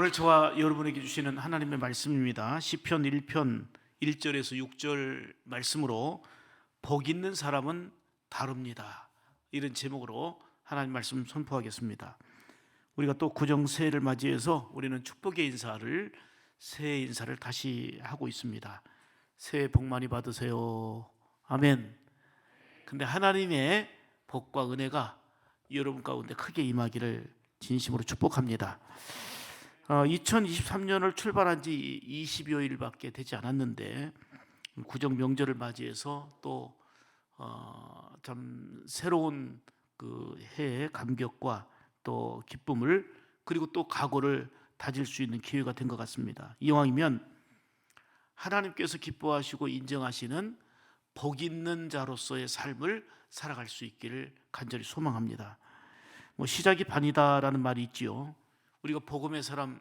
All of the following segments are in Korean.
오늘 저와 여러분에게 주시는 하나님의 말씀입니다. 시편 1편 1절에서 6절 말씀으로 복 있는 사람은 다릅니다. 이런 제목으로 하나님 말씀 선포하겠습니다. 우리가 또 구정 새해를 맞이해서 우리는 축복의 인사를, 새해 인사를 다시 하고 있습니다. 새해 복 많이 받으세요. 아멘. 근데 하나님의 복과 은혜가 여러분 가운데 크게 임하기를 진심으로 축복합니다. 2023년을 출발한 지 20여일밖에 되지 않았는데 구정 명절을 맞이해서 또 참 새로운 그 해의 감격과 또 기쁨을, 그리고 또 각오를 다질 수 있는 기회가 된 것 같습니다. 이왕이면 하나님께서 기뻐하시고 인정하시는 복 있는 자로서의 삶을 살아갈 수 있기를 간절히 소망합니다. 시작이 반이다라는 말이 있지요. 우리가 복음의 사람,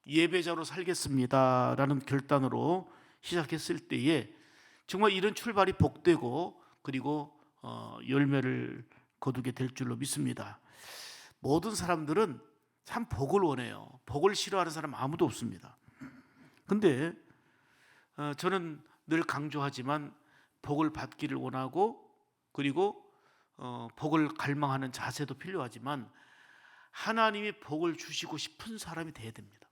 예배자로 살겠습니다라는 결단으로 시작했을 때에 정말 이런 출발이 복되고 그리고 열매를 거두게 될 줄로 믿습니다. 모든 사람들은 참 복을 원해요. 복을 싫어하는 사람 아무도 없습니다. 근데 저는 늘 강조하지만 복을 받기를 원하고, 그리고 복을 갈망하는 자세도 필요하지만 하나님이 복을 주시고 싶은 사람이 돼야 됩니다.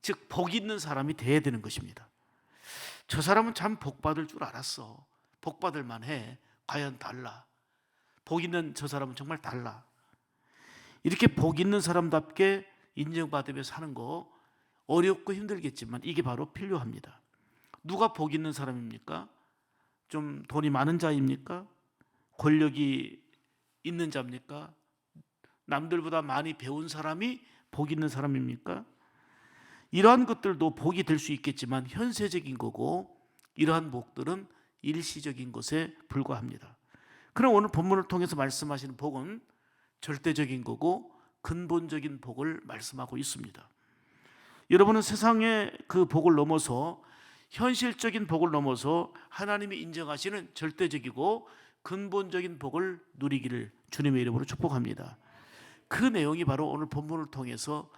즉 복 있는 사람이 돼야 되는 것입니다. 저 사람은 참 복 받을 줄 알았어, 복 받을 만해, 과연 달라, 복 있는 저 사람은 정말 달라. 이렇게 복 있는 사람답게 인정받으며 사는 거 어렵고 힘들겠지만 이게 바로 필요합니다. 누가 복 있는 사람입니까? 좀 돈이 많은 자입니까? 권력이 있는 자입니까? 남들보다 많이 배운 사람이 복 있는 사람입니까? 이러한 것들도 복이 될 수 있겠지만 현세적인 거고, 이러한 복들은 일시적인 것에 불과합니다. 그럼 오늘 본문을 통해서 말씀하시는 복은 절대적인 거고 근본적인 복을 말씀하고 있습니다. 여러분은 세상의 그 복을 넘어서, 현실적인 복을 넘어서 하나님이 인정하시는 절대적이고 근본적인 복을 누리기를 주님의 이름으로 축복합니다. 그 내용이 바로 오늘 본문을 통해서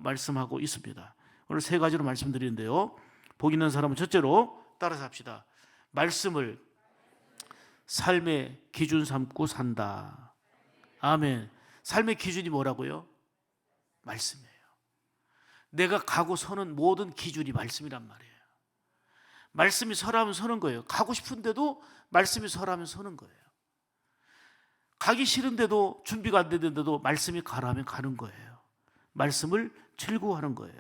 말씀하고 있습니다. 오늘 세 가지로 말씀드리는데요. 복 있는 사람은 첫째로 따라서 합시다. 말씀을 삶의 기준 삼고 산다. 아멘. 삶의 기준이 뭐라고요? 말씀이에요. 내가 가고 서는 모든 기준이 말씀이란 말이에요. 말씀이 서라면 서는 거예요. 가고 싶은데도 말씀이 서라면 서는 거예요. 가기 싫은데도, 준비가 안 되는데도 말씀이 가라면 가는 거예요. 말씀을 즐거워하는 거예요.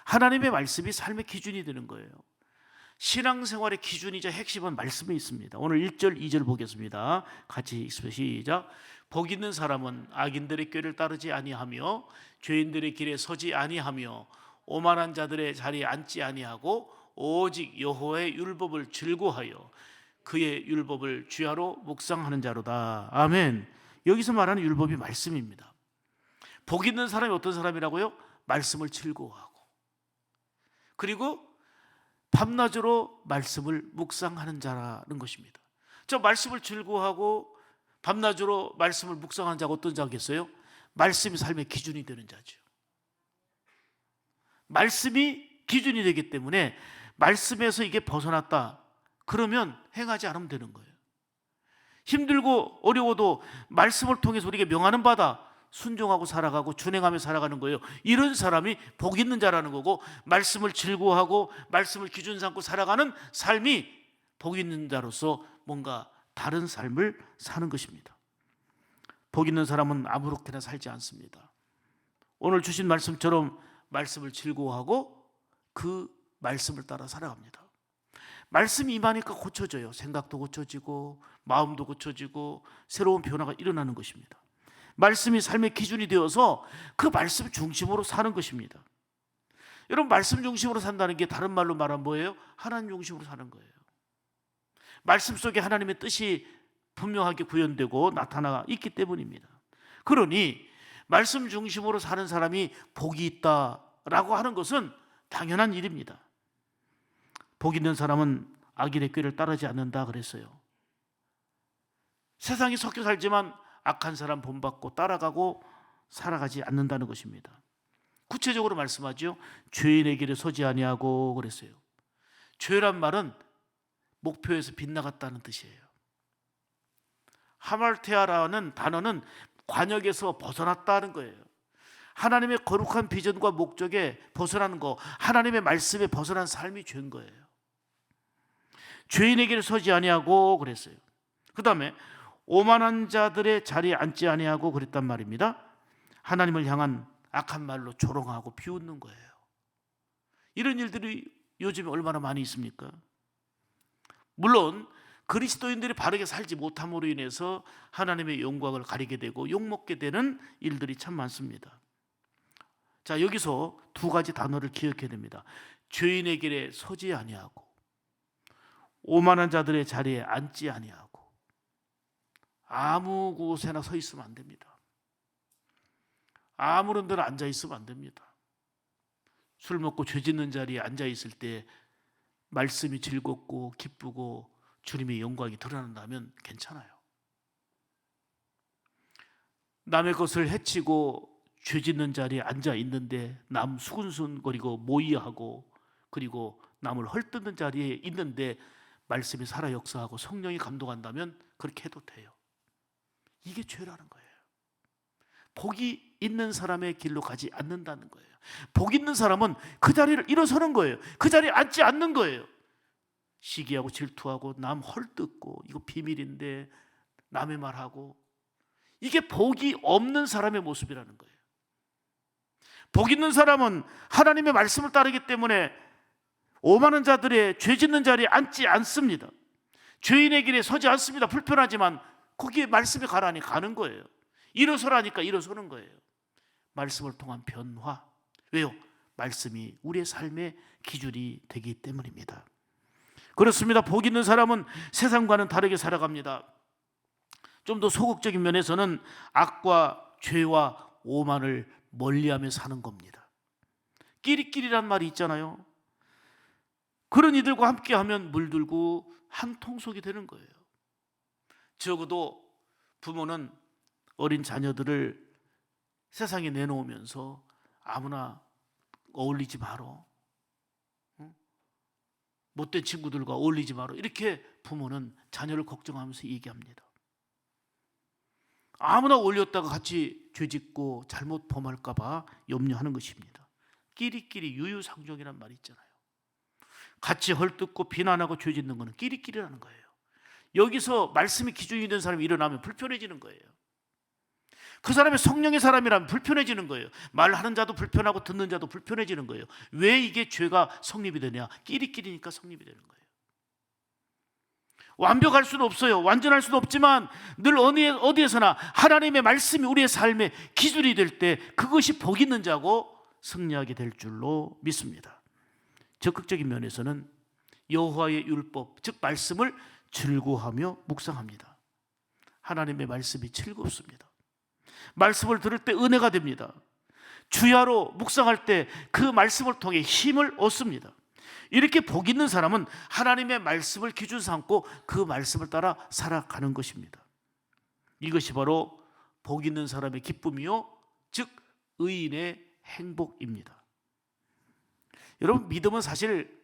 하나님의 말씀이 삶의 기준이 되는 거예요. 신앙생활의 기준이자 핵심은 말씀에 있습니다. 오늘 1절 2절 보겠습니다. 같이 읽습니다. 시작. 복 있는 사람은 악인들의 꾀를 따르지 아니하며 죄인들의 길에 서지 아니하며 오만한 자들의 자리에 앉지 아니하고 오직 여호와의 율법을 즐거워하여 그의 율법을 주야로 묵상하는 자로다. 아멘. 여기서 말하는 율법이 말씀입니다. 복 있는 사람이 어떤 사람이라고요? 말씀을 즐거워하고, 그리고 밤낮으로 말씀을 묵상하는 자라는 것입니다. 저 말씀을 즐거워하고 밤낮으로 말씀을 묵상하는 자가 어떤 자겠어요? 말씀이 삶의 기준이 되는 자죠. 말씀이 기준이 되기 때문에 말씀에서 이게 벗어났다 그러면 행하지 않으면 되는 거예요. 힘들고 어려워도 말씀을 통해서 우리에게 명하는 바다 순종하고 살아가고 준행하며 살아가는 거예요. 이런 사람이 복 있는 자라는 거고, 말씀을 즐거워하고 말씀을 기준 삼고 살아가는 삶이 복 있는 자로서 뭔가 다른 삶을 사는 것입니다. 복 있는 사람은 아무렇게나 살지 않습니다. 오늘 주신 말씀처럼 말씀을 즐거워하고 그 말씀을 따라 살아갑니다. 말씀이 임하니까 고쳐져요. 생각도 고쳐지고 마음도 고쳐지고 새로운 변화가 일어나는 것입니다. 말씀이 삶의 기준이 되어서 그 말씀 중심으로 사는 것입니다. 여러분, 말씀 중심으로 산다는 게 다른 말로 말하면 뭐예요? 하나님 중심으로 사는 거예요. 말씀 속에 하나님의 뜻이 분명하게 구현되고 나타나 있기 때문입니다. 그러니 말씀 중심으로 사는 사람이 복이 있다라고 하는 것은 당연한 일입니다. 복 있는 사람은 악인의 꾀를 따르지 않는다 그랬어요. 세상에 섞여 살지만 악한 사람 본받고 따라가고 살아가지 않는다는 것입니다. 구체적으로 말씀하죠. 죄인의 길에 서지 아니하고 그랬어요. 죄란 말은 목표에서 빗나갔다는 뜻이에요. 하말테아라는 단어는 관역에서 벗어났다는 거예요. 하나님의 거룩한 비전과 목적에 벗어나는 거, 하나님의 말씀에 벗어난 삶이 죄인 거예요. 죄인의 길에 서지 아니하고 그랬어요. 그 다음에 오만한 자들의 자리에 앉지 아니하고 그랬단 말입니다. 하나님을 향한 악한 말로 조롱하고 비웃는 거예요. 이런 일들이 요즘에 얼마나 많이 있습니까? 물론 그리스도인들이 바르게 살지 못함으로 인해서 하나님의 영광을 가리게 되고 욕먹게 되는 일들이 참 많습니다. 자, 여기서 두 가지 단어를 기억해야 됩니다. 죄인의 길에 서지 아니하고, 오만한 자들의 자리에 앉지 아니하고. 아무 곳에나 서 있으면 안 됩니다. 아무런 데나 앉아 있으면 안 됩니다. 술 먹고 죄 짓는 자리에 앉아 있을 때 말씀이 즐겁고 기쁘고 주님의 영광이 드러난다면 괜찮아요. 남의 것을 해치고 죄 짓는 자리에 앉아 있는데 남 수근수근거리고 모의하고 그리고 남을 헐뜯는 자리에 있는데 말씀이 살아 역사하고 성령이 감동한다면 그렇게 해도 돼요. 이게 죄라는 거예요. 복이 있는 사람의 길로 가지 않는다는 거예요. 복 있는 사람은 그 자리를 일어서는 거예요. 그 자리에 앉지 않는 거예요. 시기하고 질투하고 남 헐뜯고 이거 비밀인데 남의 말하고, 이게 복이 없는 사람의 모습이라는 거예요. 복 있는 사람은 하나님의 말씀을 따르기 때문에 오만한 자들의 죄 짓는 자리에 앉지 않습니다. 죄인의 길에 서지 않습니다. 불편하지만 거기에 말씀이 가라니 가는 거예요. 일어서라니까 일어서는 거예요. 말씀을 통한 변화. 왜요? 말씀이 우리의 삶의 기준이 되기 때문입니다. 그렇습니다. 복 있는 사람은 세상과는 다르게 살아갑니다. 좀 더 소극적인 면에서는 악과 죄와 오만을 멀리하며 사는 겁니다. 끼리끼리란 말이 있잖아요. 그런 이들과 함께하면 물들고 한 통속이 되는 거예요. 적어도 부모는 어린 자녀들을 세상에 내놓으면서 아무나 어울리지 마라, 못된 친구들과 어울리지 마라, 이렇게 부모는 자녀를 걱정하면서 얘기합니다. 아무나 어울렸다가 같이 죄짓고 잘못 범할까 봐 염려하는 것입니다. 끼리끼리 유유상종이란 말이 있잖아요. 같이 헐뜯고 비난하고 죄짓는 것은 끼리끼리라는 거예요. 여기서 말씀이 기준이 된 사람이 일어나면 불편해지는 거예요. 그 사람이 성령의 사람이라면 불편해지는 거예요. 말하는 자도 불편하고 듣는 자도 불편해지는 거예요. 왜 이게 죄가 성립이 되냐? 끼리끼리니까 성립이 되는 거예요. 완벽할 수는 없어요. 완전할 수는 없지만 늘 어디에서나 하나님의 말씀이 우리의 삶의 기준이 될 때 그것이 복 있는 자고 승리하게 될 줄로 믿습니다. 적극적인 면에서는 여호와의 율법, 즉 말씀을 즐거워하며 묵상합니다. 하나님의 말씀이 즐겁습니다. 말씀을 들을 때 은혜가 됩니다. 주야로 묵상할 때 그 말씀을 통해 힘을 얻습니다. 이렇게 복 있는 사람은 하나님의 말씀을 기준 삼고 그 말씀을 따라 살아가는 것입니다. 이것이 바로 복 있는 사람의 기쁨이요, 즉 의인의 행복입니다. 여러분, 믿음은 사실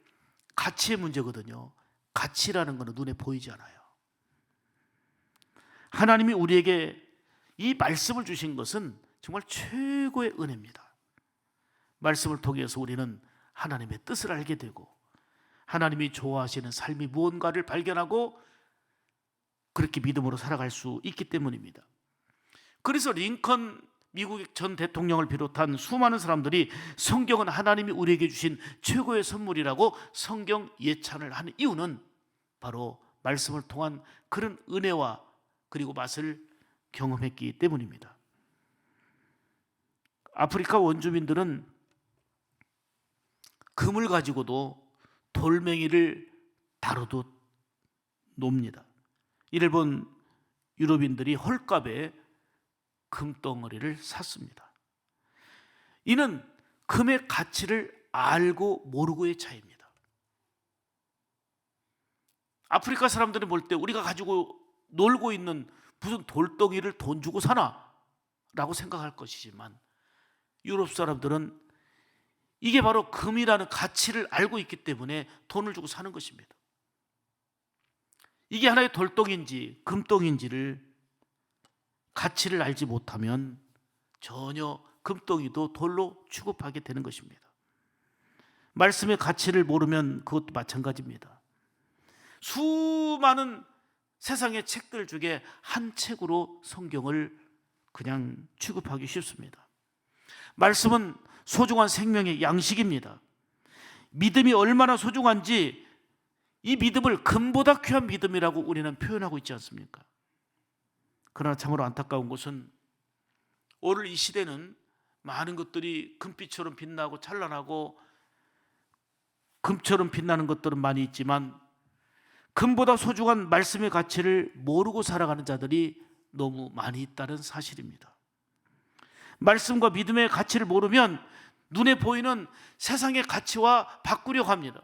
가치의 문제거든요. 가치라는 것은 눈에 보이지 않아요. 하나님이 우리에게 이 말씀을 주신 것은 정말 최고의 은혜입니다. 말씀을 통해서 우리는 하나님의 뜻을 알게 되고 하나님이 좋아하시는 삶이 무언가를 발견하고 그렇게 믿음으로 살아갈 수 있기 때문입니다. 그래서 링컨 미국 전 대통령을 비롯한 수많은 사람들이 성경은 하나님이 우리에게 주신 최고의 선물이라고 성경 예찬을 하는 이유는 바로 말씀을 통한 그런 은혜와 그리고 맛을 경험했기 때문입니다. 아프리카 원주민들은 금을 가지고도 돌멩이를 다루듯 놉니다. 이를 본 유럽인들이 헐값에 금덩어리를 샀습니다. 이는 금의 가치를 알고 모르고의 차이입니다. 아프리카 사람들이 볼 때 우리가 가지고 놀고 있는 무슨 돌덩이를 돈 주고 사나? 라고 생각할 것이지만 유럽 사람들은 이게 바로 금이라는 가치를 알고 있기 때문에 돈을 주고 사는 것입니다. 이게 하나의 돌덩인지 금덩인지를 가치를 알지 못하면 전혀 금덩이도 돌로 취급하게 되는 것입니다. 말씀의 가치를 모르면 그것도 마찬가지입니다. 수많은 세상의 책들 중에 한 책으로 성경을 그냥 취급하기 쉽습니다. 말씀은 소중한 생명의 양식입니다. 믿음이 얼마나 소중한지 이 믿음을 금보다 귀한 믿음이라고 우리는 표현하고 있지 않습니까? 그러나 참으로 안타까운 것은 오늘 이 시대는 많은 것들이 금빛처럼 빛나고 찬란하고 금처럼 빛나는 것들은 많이 있지만 금보다 소중한 말씀의 가치를 모르고 살아가는 자들이 너무 많이 있다는 사실입니다. 말씀과 믿음의 가치를 모르면 눈에 보이는 세상의 가치와 바꾸려고 합니다.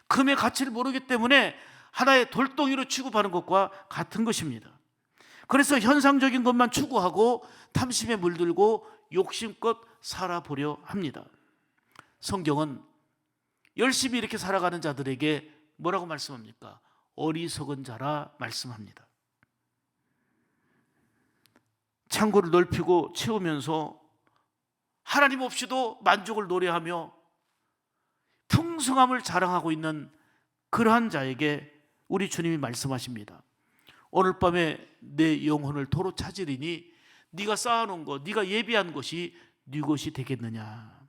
금의 가치를 모르기 때문에 하나의 돌덩이로 취급하는 것과 같은 것입니다. 그래서 현상적인 것만 추구하고 탐심에 물들고 욕심껏 살아보려 합니다. 성경은 열심히 이렇게 살아가는 자들에게 뭐라고 말씀합니까? 어리석은 자라 말씀합니다. 창고를 넓히고 채우면서 하나님 없이도 만족을 노래하며 풍성함을 자랑하고 있는 그러한 자에게 우리 주님이 말씀하십니다. 오늘 밤에 내 영혼을 도로 찾으리니 네가 쌓아놓은 것, 네가 예비한 것이 네 것이 되겠느냐.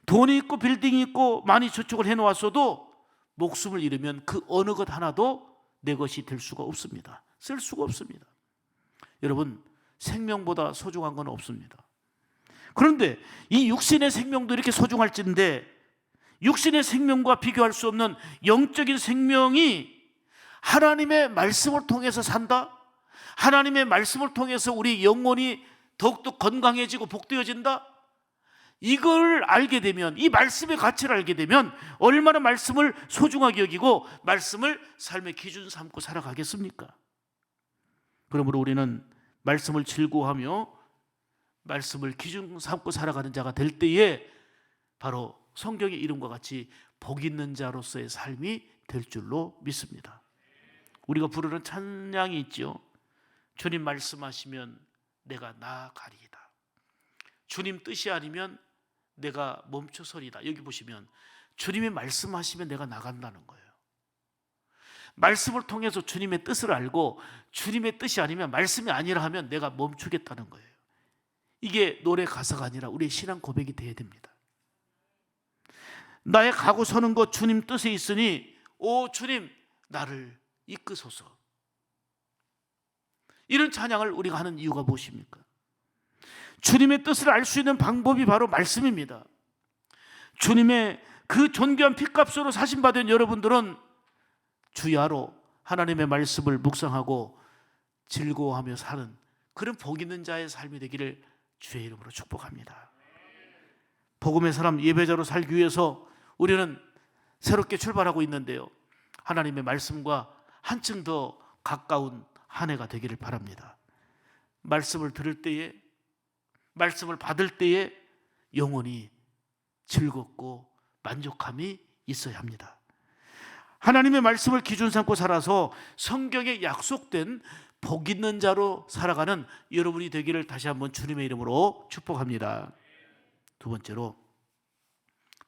돈이 있고 빌딩이 있고 많이 저축을 해놓았어도 목숨을 잃으면 그 어느 것 하나도 내 것이 될 수가 없습니다. 쓸 수가 없습니다. 여러분, 생명보다 소중한 건 없습니다. 그런데 이 육신의 생명도 이렇게 소중할진데 육신의 생명과 비교할 수 없는 영적인 생명이 하나님의 말씀을 통해서 산다? 하나님의 말씀을 통해서 우리 영혼이 더욱더 건강해지고 복되어진다? 이걸 알게 되면, 이 말씀의 가치를 알게 되면 얼마나 말씀을 소중하게 여기고 말씀을 삶의 기준 삼고 살아가겠습니까? 그러므로 우리는 말씀을 즐거워하며 말씀을 기준 삼고 살아가는 자가 될 때에 바로 성경의 이름과 같이 복 있는 자로서의 삶이 될 줄로 믿습니다. 우리가 부르는 찬양이 있죠. 주님 말씀하시면 내가 나아가리이다. 주님 뜻이 아니면 내가 멈춰서리다. 여기 보시면 주님이 말씀하시면 내가 나간다는 거예요. 말씀을 통해서 주님의 뜻을 알고 주님의 뜻이 아니면, 말씀이 아니라 하면 내가 멈추겠다는 거예요. 이게 노래 가사가 아니라 우리의 신앙 고백이 되어야 됩니다. 나의 가고 서는 것 주님 뜻에 있으니 오 주님 나를 이끄소서. 이런 찬양을 우리가 하는 이유가 무엇입니까? 주님의 뜻을 알 수 있는 방법이 바로 말씀입니다. 주님의 그 존귀한 핏값으로 사신받은 여러분들은 주야로 하나님의 말씀을 묵상하고 즐거워하며 사는 그런 복 있는 자의 삶이 되기를 주의 이름으로 축복합니다. 복음의 사람 예배자로 살기 위해서 우리는 새롭게 출발하고 있는데요, 하나님의 말씀과 한층 더 가까운 한 해가 되기를 바랍니다. 말씀을 들을 때에, 말씀을 받을 때에 영혼이 즐겁고 만족함이 있어야 합니다. 하나님의 말씀을 기준 삼고 살아서 성경에 약속된 복 있는 자로 살아가는 여러분이 되기를 다시 한번 주님의 이름으로 축복합니다. 두 번째로,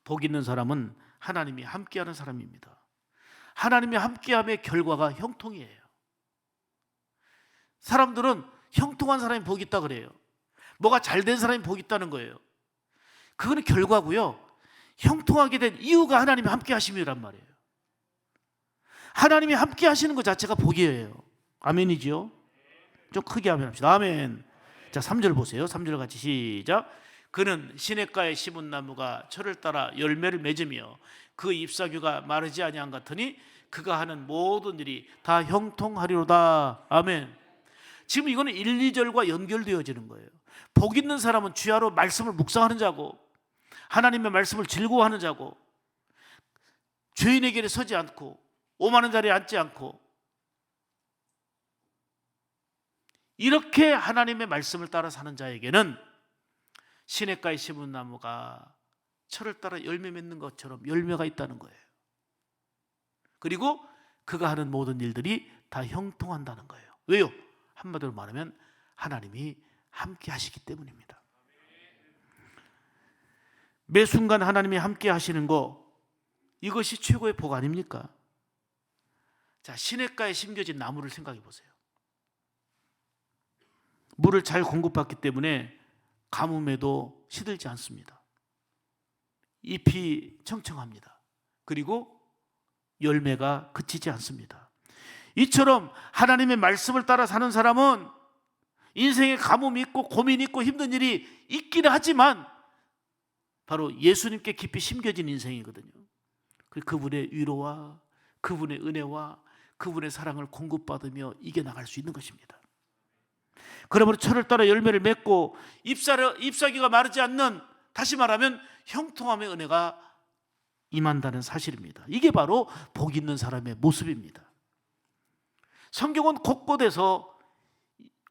복 있는 사람은 하나님이 함께하는 사람입니다. 하나님이 함께함의 결과가 형통이에요. 사람들은 형통한 사람이 복 있다 그래요. 뭐가 잘 된 사람이 복 있다는 거예요. 그거는 결과고요, 형통하게 된 이유가 하나님이 함께 하심이란 말이에요. 하나님이 함께 하시는 것 자체가 복이에요. 아멘이지요? 좀 크게 아멘 합시다. 아멘. 자, 3절 보세요. 3절 같이 시작. 그는 시냇가에 심은 나무가 철을 따라 열매를 맺으며 그 잎사귀가 마르지 아니한 같으니 그가 하는 모든 일이 다 형통하리로다. 아멘. 지금 이거는 1, 2절과 연결되어지는 거예요. 복 있는 사람은 주야로 말씀을 묵상하는 자고 하나님의 말씀을 즐거워하는 자고 죄인에게 서지 않고 오만한 자리에 앉지 않고 이렇게 하나님의 말씀을 따라 사는 자에게는 시냇가에 심은 나무가 철을 따라 열매 맺는 것처럼 열매가 있다는 거예요. 그리고 그가 하는 모든 일들이 다 형통한다는 거예요. 왜요? 한마디로 말하면 하나님이 함께 하시기 때문입니다. 매 순간 하나님이 함께 하시는 거, 이것이 최고의 복 아닙니까? 자, 시냇가에 심겨진 나무를 생각해 보세요. 물을 잘 공급받기 때문에 가뭄에도 시들지 않습니다. 잎이 청청합니다. 그리고 열매가 그치지 않습니다. 이처럼 하나님의 말씀을 따라 사는 사람은 인생에 가뭄이 있고 고민이 있고 힘든 일이 있기는 하지만 바로 예수님께 깊이 심겨진 인생이거든요. 그분의 위로와 그분의 은혜와 그분의 사랑을 공급받으며 이겨나갈 수 있는 것입니다. 그러므로 철을 따라 열매를 맺고 잎사귀가 마르지 않는, 다시 말하면 형통함의 은혜가 임한다는 사실입니다. 이게 바로 복 있는 사람의 모습입니다. 성경은 곳곳에서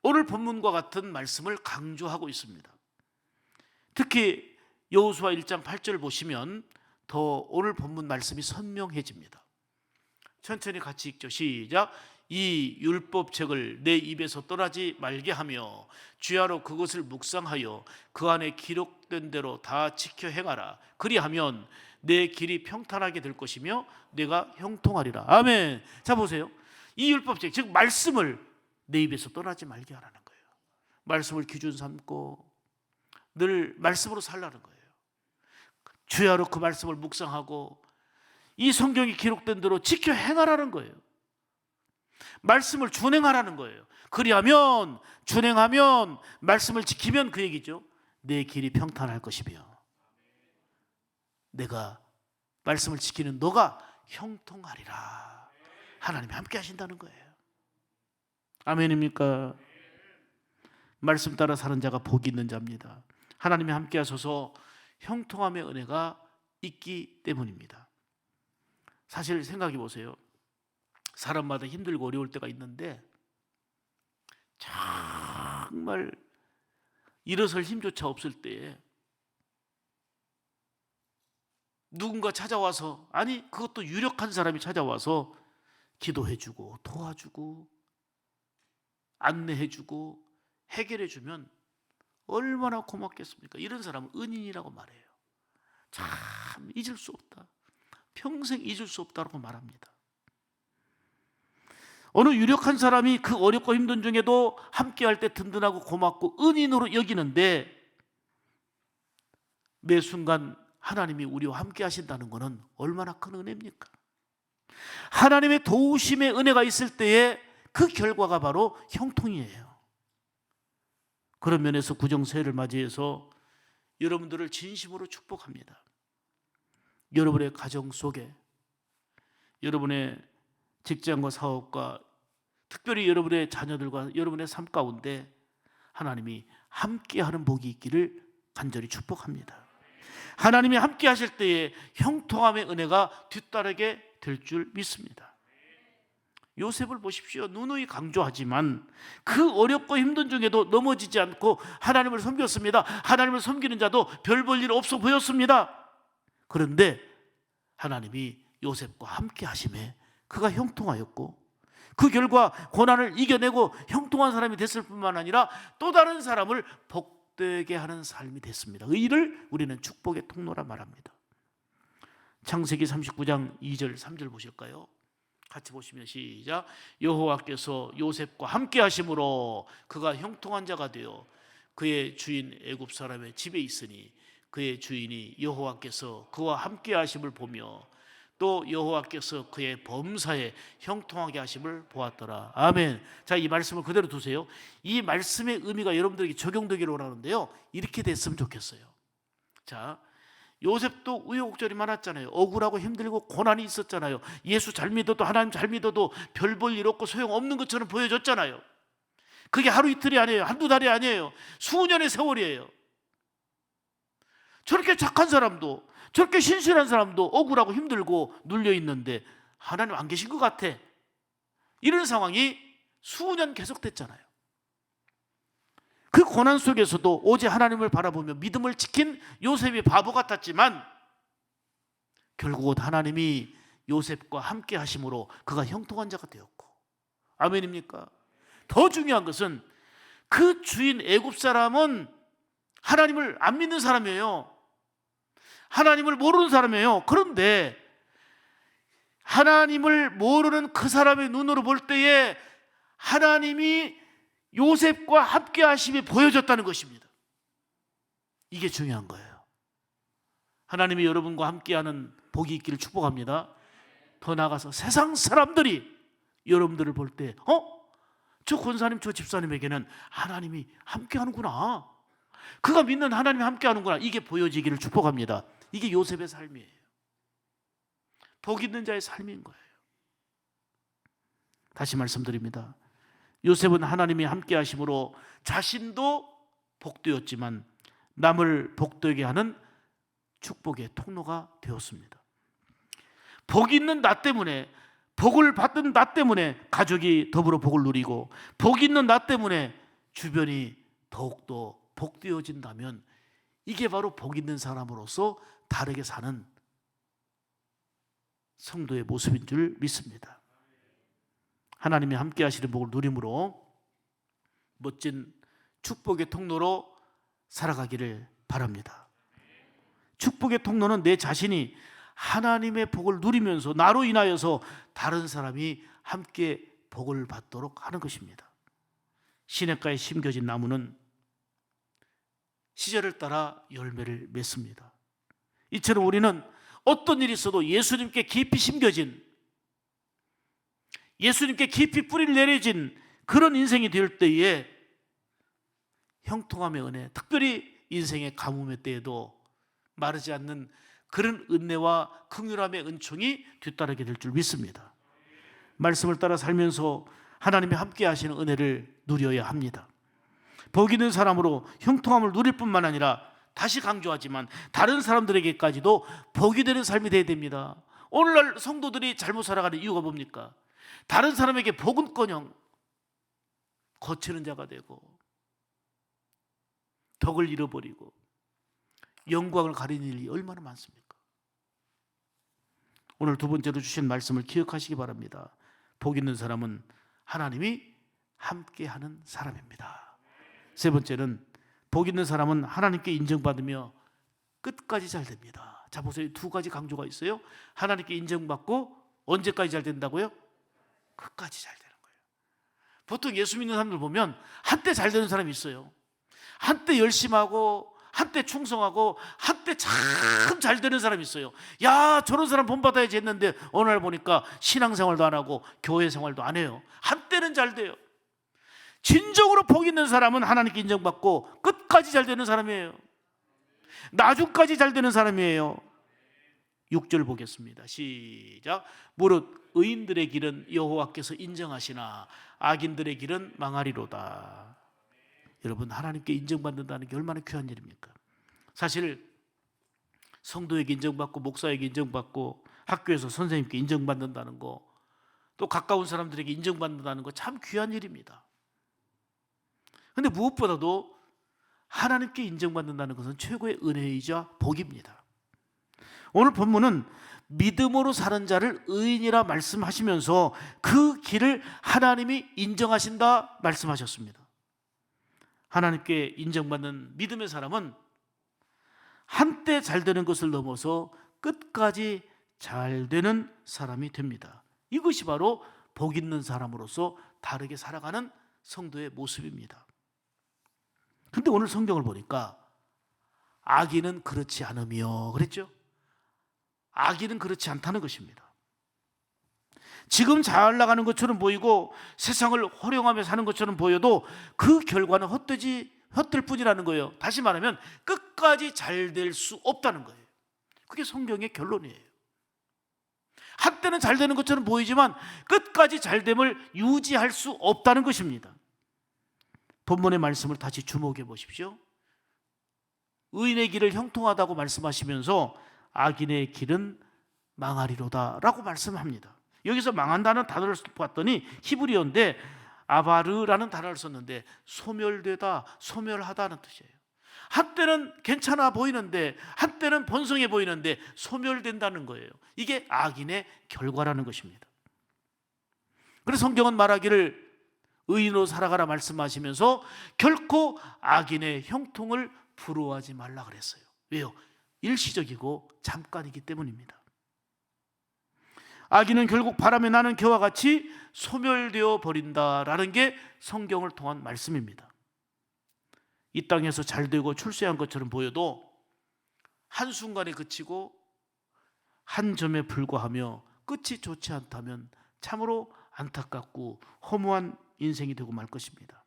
오늘 본문과 같은 말씀을 강조하고 있습니다. 특히 여호수아 1장 8절 보시면 더 오늘 본문 말씀이 선명해집니다. 천천히 같이 읽죠. 시작. 이 율법책을 내 입에서 떠나지 말게 하며 주야로 그것을 묵상하여 그 안에 기록된 대로 다 지켜 행하라. 그리하면 내 길이 평탄하게 될 것이며 내가 형통하리라. 아멘. 자, 보세요. 이 율법책, 즉 말씀을 내 입에서 떠나지 말게 하라는 거예요. 말씀을 기준 삼고 늘 말씀으로 살라는 거예요. 주야로 그 말씀을 묵상하고 이 성경이 기록된 대로 지켜 행하라는 거예요. 말씀을 준행하라는 거예요. 그리하면, 준행하면, 말씀을 지키면 그 얘기죠. 내 길이 평탄할 것이며 내가 말씀을 지키는 너가 형통하리라. 하나님이 함께 하신다는 거예요. 아멘입니까? 말씀 따라 사는 자가 복이 있는 자입니다. 하나님이 함께 하셔서 형통함의 은혜가 있기 때문입니다. 사실 생각해 보세요. 사람마다 힘들고 어려울 때가 있는데 정말 일어설 힘조차 없을 때에 누군가 찾아와서, 아니 그것도 유력한 사람이 찾아와서 기도해주고 도와주고 안내해주고 해결해주면 얼마나 고맙겠습니까? 이런 사람은 은인이라고 말해요. 참 잊을 수 없다, 평생 잊을 수 없다고 말합니다. 어느 유력한 사람이 그 어렵고 힘든 중에도 함께할 때 든든하고 고맙고 은인으로 여기는데 매 순간 하나님이 우리와 함께 하신다는 것은 얼마나 큰 은혜입니까? 하나님의 도우심의 은혜가 있을 때에 그 결과가 바로 형통이에요. 그런 면에서 구정새해를 맞이해서 여러분들을 진심으로 축복합니다. 여러분의 가정 속에, 여러분의 직장과 사업과 특별히 여러분의 자녀들과 여러분의 삶 가운데 하나님이 함께하는 복이 있기를 간절히 축복합니다. 하나님이 함께 하실 때에 형통함의 은혜가 뒤따르게 될 줄 믿습니다. 요셉을 보십시오. 누누이 강조하지만 그 어렵고 힘든 중에도 넘어지지 않고 하나님을 섬겼습니다. 하나님을 섬기는 자도 별 볼 일 없어 보였습니다. 그런데 하나님이 요셉과 함께 하심에 그가 형통하였고 그 결과 고난을 이겨내고 형통한 사람이 됐을 뿐만 아니라 또 다른 사람을 복되게 하는 삶이 됐습니다. 이 일을 우리는 축복의 통로라 말합니다. 창세기 39장 2절 3절 보실까요? 같이 보시면 시작. 여호와께서 요셉과 함께 하심으로 그가 형통한 자가 되어 그의 주인 애굽 사람의 집에 있으니 그의 주인이 여호와께서 그와 함께 하심을 보며 또 여호와께서 그의 범사에 형통하게 하심을 보았더라. 아멘. 자, 이 말씀을 그대로 두세요. 이 말씀의 의미가 여러분들에게 적용되기를 원하는데요, 이렇게 됐으면 좋겠어요. 자, 요셉도 우여곡절이 많았잖아요. 억울하고 힘들고 고난이 있었잖아요. 예수 잘 믿어도, 하나님 잘 믿어도 별 볼 일 없고 소용없는 것처럼 보여줬잖아요. 그게 하루 이틀이 아니에요. 한두 달이 아니에요. 수년의 세월이에요. 저렇게 착한 사람도, 저렇게 신실한 사람도 억울하고 힘들고 눌려있는데 하나님 안 계신 것 같아, 이런 상황이 수년 계속됐잖아요. 그 고난 속에서도 오직 하나님을 바라보며 믿음을 지킨 요셉이 바보 같았지만 결국은 하나님이 요셉과 함께 하심으로 그가 형통한 자가 되었고, 아멘입니까? 더 중요한 것은 그 주인 애굽 사람은 하나님을 안 믿는 사람이에요. 하나님을 모르는 사람이에요. 그런데 하나님을 모르는 그 사람의 눈으로 볼 때에 하나님이 요셉과 함께 하심이 보여졌다는 것입니다. 이게 중요한 거예요. 하나님이 여러분과 함께하는 복이 있기를 축복합니다. 더 나아가서 세상 사람들이 여러분들을 볼 때 저 권사님, 저 집사님에게는 하나님이 함께하는구나, 그가 믿는 하나님이 함께하는구나, 이게 보여지기를 축복합니다. 이게 요셉의 삶이에요. 복 있는 자의 삶인 거예요. 다시 말씀드립니다. 요셉은 하나님이 함께 하심으로 자신도 복되었지만 남을 복되게 하는 축복의 통로가 되었습니다. 복 있는 나 때문에, 복을 받은 나 때문에 가족이 더불어 복을 누리고, 복 있는 나 때문에 주변이 더욱더 복되어진다면 이게 바로 복 있는 사람으로서 다르게 사는 성도의 모습인 줄 믿습니다. 하나님이 함께 하시는 복을 누림으로 멋진 축복의 통로로 살아가기를 바랍니다. 축복의 통로는 내 자신이 하나님의 복을 누리면서 나로 인하여서 다른 사람이 함께 복을 받도록 하는 것입니다. 시냇가에 심겨진 나무는 시절을 따라 열매를 맺습니다. 이처럼 우리는 어떤 일이 있어도 예수님께 깊이 심겨진, 예수님께 깊이 뿌리를 내려진 그런 인생이 될 때에 형통함의 은혜, 특별히 인생의 가뭄의 때에도 마르지 않는 그런 은혜와 긍휼함의 은총이 뒤따르게 될 줄 믿습니다. 말씀을 따라 살면서 하나님이 함께 하시는 은혜를 누려야 합니다. 복 있는 사람으로 형통함을 누릴 뿐만 아니라, 다시 강조하지만 다른 사람들에게까지도 복이 되는 삶이 되어야 됩니다. 오늘날 성도들이 잘못 살아가는 이유가 뭡니까? 다른 사람에게 복은커녕 거치는 자가 되고 덕을 잃어버리고 영광을 가리는 일이 얼마나 많습니까? 오늘 두 번째로 주신 말씀을 기억하시기 바랍니다. 복 있는 사람은 하나님이 함께하는 사람입니다. 세 번째는 복 있는 사람은 하나님께 인정받으며 끝까지 잘 됩니다. 자, 보세요. 두 가지 강조가 있어요. 하나님께 인정받고 언제까지 잘 된다고요? 끝까지 잘 되는 거예요. 보통 예수 믿는 사람들 보면 한때 잘 되는 사람이 있어요. 한때 열심히 하고, 한때 충성하고, 한때 참 잘 되는 사람이 있어요. 야, 저런 사람 본받아야지 했는데 어느 날 보니까 신앙생활도 안 하고 교회 생활도 안 해요. 한때는 잘 돼요. 진정으로 복 있는 사람은 하나님께 인정받고 끝까지 잘 되는 사람이에요. 나중까지 잘 되는 사람이에요. 6절 보겠습니다. 시작. 무릇 의인들의 길은 여호와께서 인정하시나 악인들의 길은 망하리로다. 여러분, 하나님께 인정받는다는 게 얼마나 귀한 일입니까? 사실 성도에게 인정받고 목사에게 인정받고 학교에서 선생님께 인정받는다는 거, 또 가까운 사람들에게 인정받는다는 거 참 귀한 일입니다. 그런데 무엇보다도 하나님께 인정받는다는 것은 최고의 은혜이자 복입니다. 오늘 본문은 믿음으로 사는 자를 의인이라 말씀하시면서 그 길을 하나님이 인정하신다 말씀하셨습니다. 하나님께 인정받는 믿음의 사람은 한때 잘 되는 것을 넘어서 끝까지 잘 되는 사람이 됩니다. 이것이 바로 복 있는 사람으로서 다르게 살아가는 성도의 모습입니다. 그런데 오늘 성경을 보니까 악인은 그렇지 않으며 그랬죠? 악인은 그렇지 않다는 것입니다. 지금 잘 나가는 것처럼 보이고 세상을 호령하며 사는 것처럼 보여도 그 결과는 헛될 뿐이라는 거예요. 다시 말하면 끝까지 잘 될 수 없다는 거예요. 그게 성경의 결론이에요. 한때는 잘 되는 것처럼 보이지만 끝까지 잘됨을 유지할 수 없다는 것입니다. 본문의 말씀을 다시 주목해 보십시오. 의인의 길을 형통하다고 말씀하시면서 악인의 길은 망하리로다 라고 말씀합니다. 여기서 망한다는 단어를 봤더니 히브리어인데 아바르라는 단어를 썼는데 소멸되다, 소멸하다는 뜻이에요. 한때는 괜찮아 보이는데, 한때는 번성해 보이는데 소멸된다는 거예요. 이게 악인의 결과라는 것입니다. 그래서 성경은 말하기를 의인으로 살아가라 말씀하시면서 결코 악인의 형통을 부러워하지 말라 그랬어요. 왜요? 일시적이고 잠깐이기 때문입니다. 악인은 결국 바람에 나는 겨와 같이 소멸되어 버린다라는 게 성경을 통한 말씀입니다. 이 땅에서 잘되고 출세한 것처럼 보여도 한순간에 그치고 한 점에 불과하며 끝이 좋지 않다면 참으로 안타깝고 허무한 인생이 되고 말 것입니다.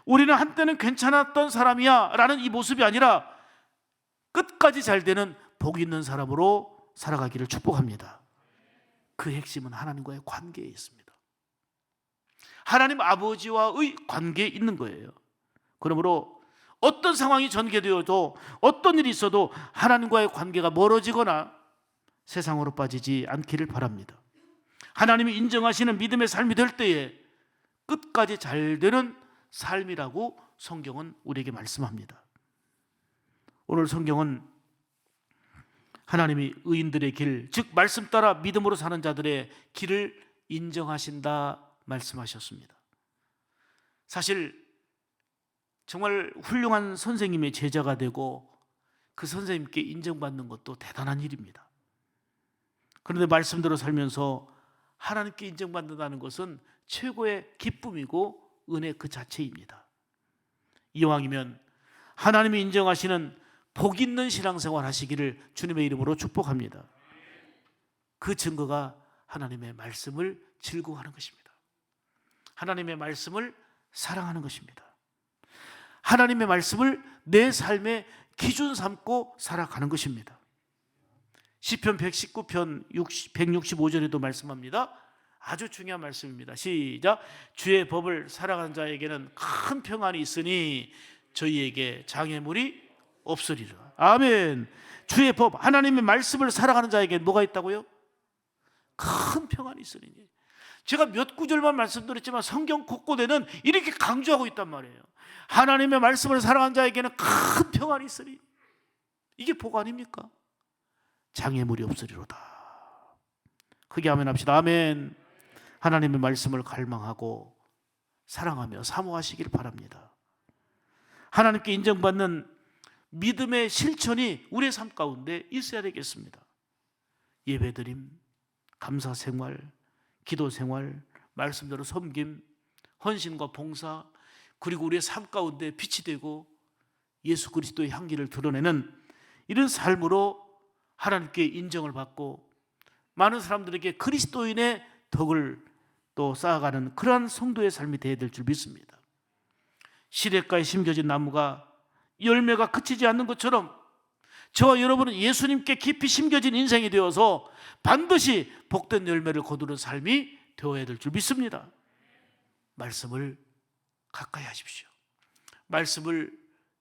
우리는 한때는 괜찮았던 사람이야 라는 이 모습이 아니라 끝까지 잘 되는 복 있는 사람으로 살아가기를 축복합니다. 그 핵심은 하나님과의 관계에 있습니다. 하나님 아버지와의 관계에 있는 거예요. 그러므로 어떤 상황이 전개되어도 어떤 일이 있어도 하나님과의 관계가 멀어지거나 세상으로 빠지지 않기를 바랍니다. 하나님이 인정하시는 믿음의 삶이 될 때에 끝까지 잘 되는 삶이라고 성경은 우리에게 말씀합니다. 오늘 성경은 하나님이 의인들의 길, 즉 말씀 따라 믿음으로 사는 자들의 길을 인정하신다 말씀하셨습니다. 사실 정말 훌륭한 선생님의 제자가 되고 그 선생님께 인정받는 것도 대단한 일입니다. 그런데 말씀대로 살면서 하나님께 인정받는다는 것은 최고의 기쁨이고 은혜 그 자체입니다. 이왕이면 하나님이 인정하시는 복 있는 신앙생활 하시기를 주님의 이름으로 축복합니다. 그 증거가 하나님의 말씀을 즐거워하는 것입니다. 하나님의 말씀을 사랑하는 것입니다. 하나님의 말씀을 내 삶의 기준 삼고 살아가는 것입니다. 시편 119편 165절에도 말씀합니다. 아주 중요한 말씀입니다. 시작. 주의 법을 살아가는 자에게는 큰 평안이 있으니 저희에게 장애물이 없으리라. 아멘. 주의 법, 하나님의 말씀을 살아가는 자에게 뭐가 있다고요? 큰 평안이 있으니. 제가 몇 구절만 말씀드렸지만 성경 곳곳에는 이렇게 강조하고 있단 말이에요. 하나님의 말씀을 살아가는 자에게는 큰 평안이 있으니. 이게 복 아닙니까? 장애물이 없으리로다. 크게 아멘 합시다. 아멘. 하나님의 말씀을 갈망하고 사랑하며 사모하시길 바랍니다. 하나님께 인정받는 믿음의 실천이 우리의 삶 가운데 있어야 되겠습니다. 예배드림, 감사생활, 기도생활, 말씀대로 섬김, 헌신과 봉사, 그리고 우리의 삶 가운데 빛이 되고 예수 그리스도의 향기를 드러내는 이런 삶으로 하나님께 인정을 받고 많은 사람들에게 그리스도인의 덕을 또 쌓아가는 그러한 성도의 삶이 되어야 될 줄 믿습니다. 시냇가에 심겨진 나무가 열매가 그치지 않는 것처럼 저와 여러분은 예수님께 깊이 심겨진 인생이 되어서 반드시 복된 열매를 거두는 삶이 되어야 될 줄 믿습니다. 말씀을 가까이 하십시오. 말씀을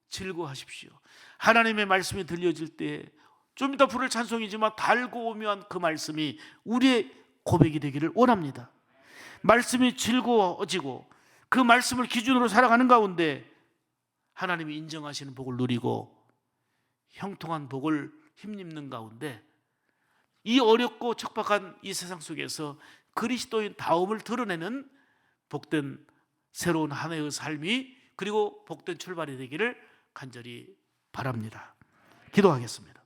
즐거워하십시오. 하나님의 말씀이 들려질 때 좀 이따 부를 찬송이지만 달고 오묘한 그 말씀이 우리의 고백이 되기를 원합니다. 말씀이 즐거워지고 그 말씀을 기준으로 살아가는 가운데 하나님이 인정하시는 복을 누리고 형통한 복을 힘입는 가운데 이 어렵고 척박한 이 세상 속에서 그리스도인 다움을 드러내는 복된 새로운 한 해의 삶이 그리고 복된 출발이 되기를 간절히 바랍니다. 기도하겠습니다.